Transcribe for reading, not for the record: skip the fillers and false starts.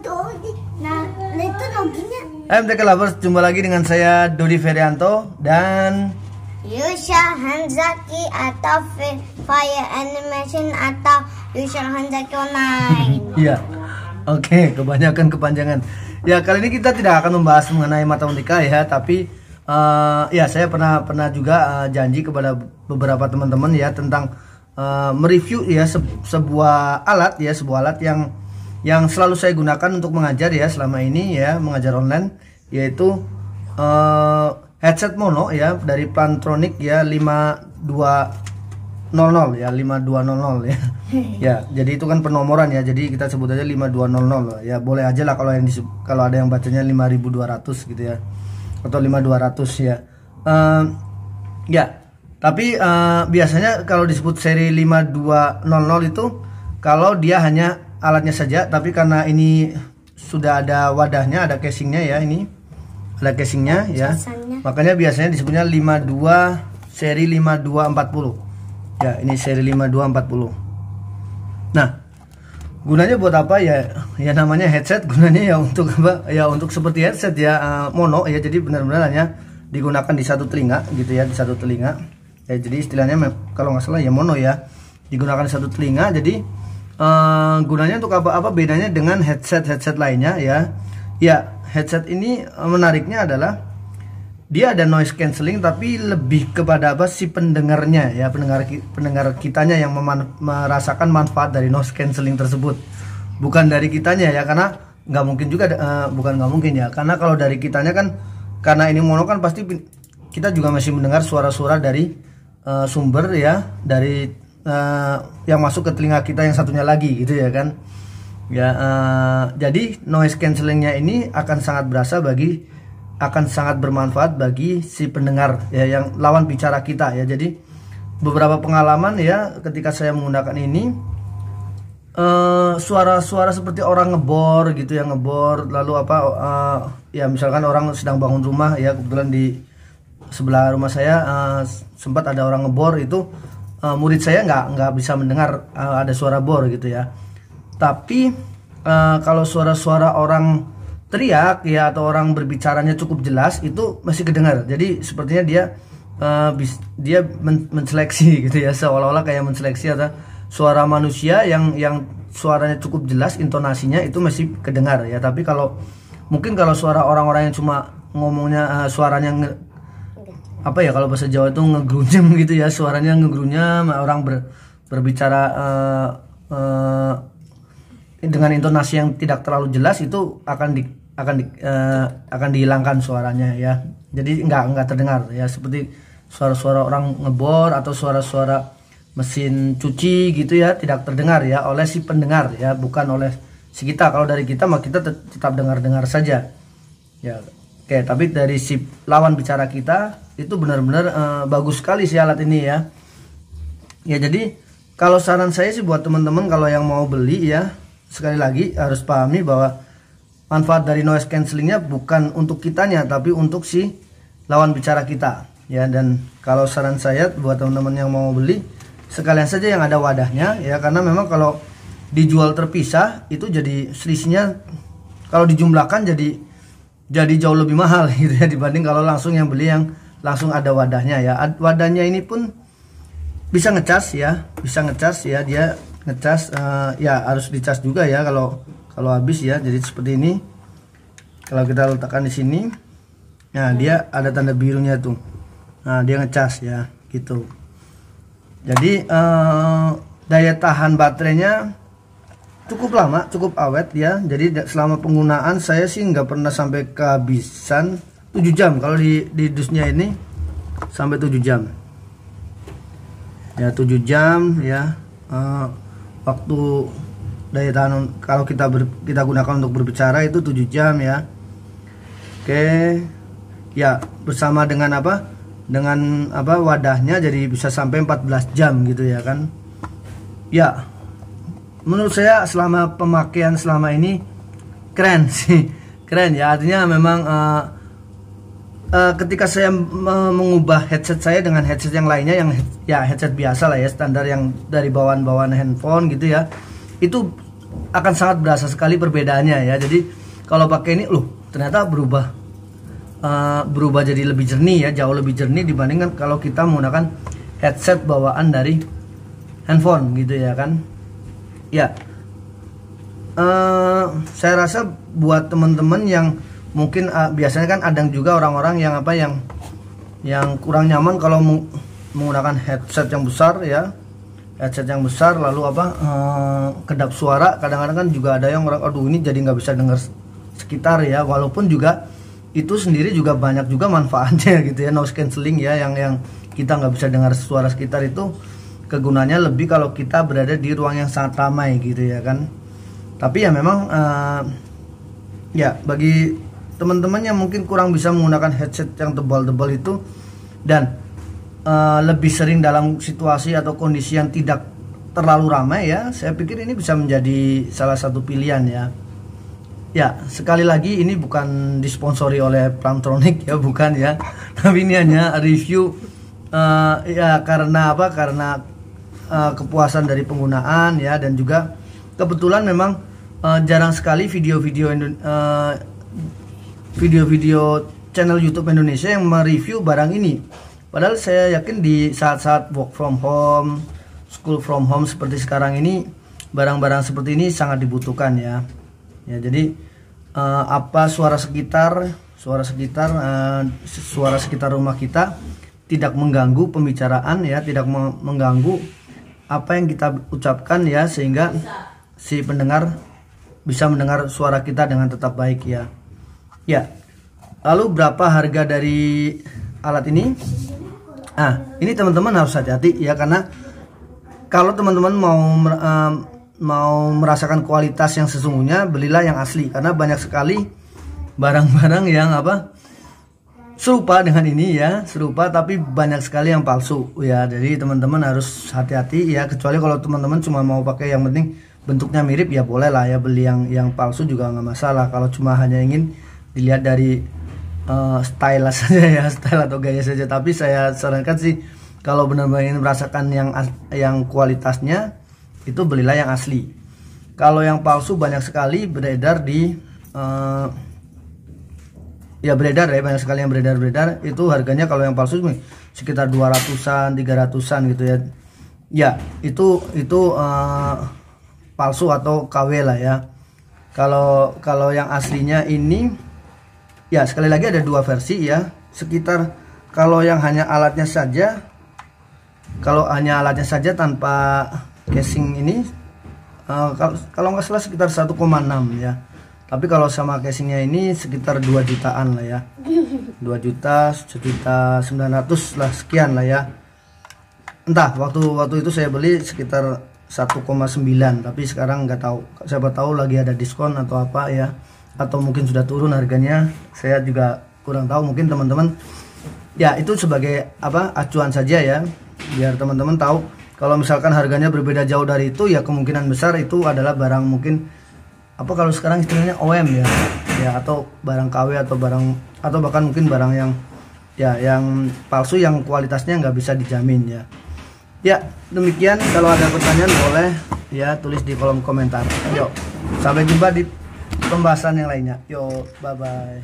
Nah, itu loginya. MTK Lovers, jumpa lagi dengan saya Dodi Ferianto dan Yusha Hanzaki atau Fire Animation atau Yusha Hanzaki Online. Iya. Oke, kebanyakan kepanjangan. Ya, kali ini kita tidak akan membahas mengenai matematika ya, tapi ya saya pernah juga janji kepada beberapa teman-teman ya tentang mereview ya sebuah alat yang selalu saya gunakan untuk mengajar ya selama ini ya, mengajar online, yaitu headset mono ya dari Plantronic ya 5200 ya 5200 ya. Ya, jadi itu kan penomoran ya. Jadi kita sebut aja 5200 ya. Boleh aja lah kalau ada yang bacanya 5200 gitu ya. Atau 5200 ya. Ya, tapi biasanya kalau disebut seri 5200 itu kalau dia hanya alatnya saja, tapi karena ini sudah ada wadahnya, ada casingnya ya, ini ada casingnya ya. Makanya biasanya disebutnya 52 seri 5240. Ya, ini seri 5240. Nah, gunanya buat apa ya? Ya namanya headset, gunanya ya untuk apa? Ya untuk seperti headset ya, mono ya. Jadi benar-benar hanya digunakan di satu telinga gitu ya, di satu telinga. Ya, jadi istilahnya kalau nggak salah ya mono ya, digunakan di satu telinga. Jadi gunanya untuk apa bedanya dengan headset lainnya ya? Ya, headset ini menariknya adalah dia ada noise cancelling, tapi lebih kepada apa si pendengarnya ya, pendengar kitanya yang merasakan manfaat dari noise cancelling tersebut, bukan dari kitanya ya, karena nggak mungkin juga bukan nggak mungkin ya, karena kalau dari kitanya kan, karena ini mono kan pasti kita juga masih mendengar suara-suara dari sumber ya, dari yang masuk ke telinga kita yang satunya lagi gitu ya kan ya. Jadi noise cancellingnya ini akan sangat bermanfaat bagi si pendengar ya, yang lawan bicara kita ya. Jadi beberapa pengalaman ya ketika saya menggunakan ini, suara-suara seperti orang ngebor gitu ya, ngebor lalu apa ya misalkan orang sedang bangun rumah ya, kebetulan di sebelah rumah saya sempat ada orang ngebor itu, murid saya nggak bisa mendengar ada suara bor gitu ya. Tapi kalau suara-suara orang teriak ya atau orang berbicaranya cukup jelas itu masih kedengar. Jadi sepertinya dia menseleksi gitu ya, seolah-olah kayak menseleksi atau suara manusia yang suaranya cukup jelas, intonasinya itu masih kedengar ya. Tapi kalau mungkin kalau suara orang-orang yang cuma ngomongnya suaranya apa ya, kalau bahasa Jawa itu ngegrunyem gitu ya, suaranya ngegrunyem, orang berbicara dengan intonasi yang tidak terlalu jelas, itu akan dihilangkan suaranya ya. Jadi nggak terdengar ya, seperti suara-suara orang ngebor atau suara-suara mesin cuci gitu ya, tidak terdengar ya oleh si pendengar ya, bukan oleh si kita. Kalau dari kita mah kita tetap dengar saja ya. Oke, tapi dari si lawan bicara kita itu benar-benar bagus sekali sih alat ini ya. Ya, jadi kalau saran saya sih buat teman-teman kalau yang mau beli ya, sekali lagi harus pahami bahwa manfaat dari noise cancellingnya bukan untuk kitanya, tapi untuk si lawan bicara kita ya. Dan kalau saran saya buat teman-teman yang mau beli, sekalian saja yang ada wadahnya ya, karena memang kalau dijual terpisah itu jadi selisihnya, kalau dijumlahkan jadi jauh lebih mahal gitu ya, dibanding kalau langsung yang beli yang langsung ada wadahnya ya. Wadahnya ini pun bisa ngecas ya, dia ngecas ya, harus dicas juga ya kalau habis ya. Jadi seperti ini, kalau kita letakkan di sini, nah dia ada tanda birunya tuh, nah dia ngecas ya gitu. Jadi daya tahan baterainya cukup lama, cukup awet ya. Jadi selama penggunaan saya sih nggak pernah sampai kehabisan 7 jam. Kalau di dusnya ini sampai 7 jam ya, 7 jam ya. Waktu daya tahan kalau kita gunakan untuk berbicara itu 7 jam ya. Oke ya, bersama dengan wadahnya jadi bisa sampai 14 jam gitu ya kan ya. Menurut saya selama pemakaian selama ini keren sih, keren ya. Artinya memang ketika saya mengubah headset saya dengan headset yang lainnya, yang ya headset biasa lah ya, standar yang dari bawaan handphone gitu ya, itu akan sangat berasa sekali perbedaannya ya. Jadi kalau pakai ini loh ternyata berubah jadi lebih jernih ya, jauh lebih jernih dibandingkan kalau kita menggunakan headset bawaan dari handphone gitu ya kan. Ya, saya rasa buat teman-teman yang mungkin biasanya kan ada juga orang-orang yang yang kurang nyaman kalau menggunakan headset yang besar ya, headset yang besar lalu kedap suara. Kadang-kadang kan juga ada yang orang aduh ini jadi nggak bisa dengar sekitar ya, walaupun juga itu sendiri juga banyak juga manfaatnya gitu ya, noise cancelling ya, yang kita nggak bisa dengar suara sekitar itu kegunaannya lebih kalau kita berada di ruang yang sangat ramai gitu ya kan. Tapi ya memang ya bagi teman-teman yang mungkin kurang bisa menggunakan headset yang tebal-tebal itu dan lebih sering dalam situasi atau kondisi yang tidak terlalu ramai ya, saya pikir ini bisa menjadi salah satu pilihan ya. Ya, sekali lagi ini bukan disponsori oleh Plantronic ya, bukan ya. Tapi ini hanya review ya karena karena kepuasan dari penggunaan ya, dan juga kebetulan memang jarang sekali video-video channel YouTube Indonesia yang mereview barang ini. Padahal saya yakin di saat-saat work from home, school from home seperti sekarang ini, barang-barang seperti ini sangat dibutuhkan ya. Ya, jadi suara sekitar rumah kita tidak mengganggu pembicaraan ya, tidak mengganggu apa yang kita ucapkan ya, sehingga si pendengar bisa mendengar suara kita dengan tetap baik ya. Ya. Lalu berapa harga dari alat ini? Ini teman-teman harus hati-hati ya, karena kalau teman-teman mau merasakan kualitas yang sesungguhnya, belilah yang asli, karena banyak sekali barang-barang yang serupa dengan ini ya, serupa tapi banyak sekali yang palsu ya. Jadi teman-teman harus hati-hati ya, kecuali kalau teman-teman cuma mau pakai yang penting bentuknya mirip ya boleh lah ya, beli yang palsu juga nggak masalah. Kalau cuma hanya ingin dilihat dari style saja ya, style atau gaya saja. Tapi saya sarankan sih kalau benar-benar ingin merasakan yang kualitasnya, itu belilah yang asli. Kalau yang palsu banyak sekali beredar di banyak sekali yang beredar itu harganya kalau yang palsu sekitar 200-an 300-an gitu ya. Ya, itu palsu atau KW lah ya. Kalau yang aslinya ini ya, sekali lagi ada dua versi ya. Sekitar kalau yang hanya alatnya saja, tanpa casing ini kalau nggak salah sekitar 1,6 ya. Tapi kalau sama casingnya ini sekitar 2 jutaan lah ya, 2 juta, 1.900.000 lah, sekian lah ya. Entah waktu itu saya beli sekitar 1,9, tapi sekarang nggak tahu, siapa tahu lagi ada diskon atau apa ya, atau mungkin sudah turun harganya, saya juga kurang tahu. Mungkin teman-teman ya itu sebagai acuan saja ya, biar teman-teman tahu. Kalau misalkan harganya berbeda jauh dari itu ya, kemungkinan besar itu adalah barang mungkin kalau sekarang istilahnya OM ya, atau barang KW atau bahkan mungkin barang yang palsu yang kualitasnya nggak bisa dijamin ya. Ya, demikian. Kalau ada pertanyaan boleh ya tulis di kolom komentar. Yuk, sampai jumpa di pembahasan yang lainnya. Yo, bye bye.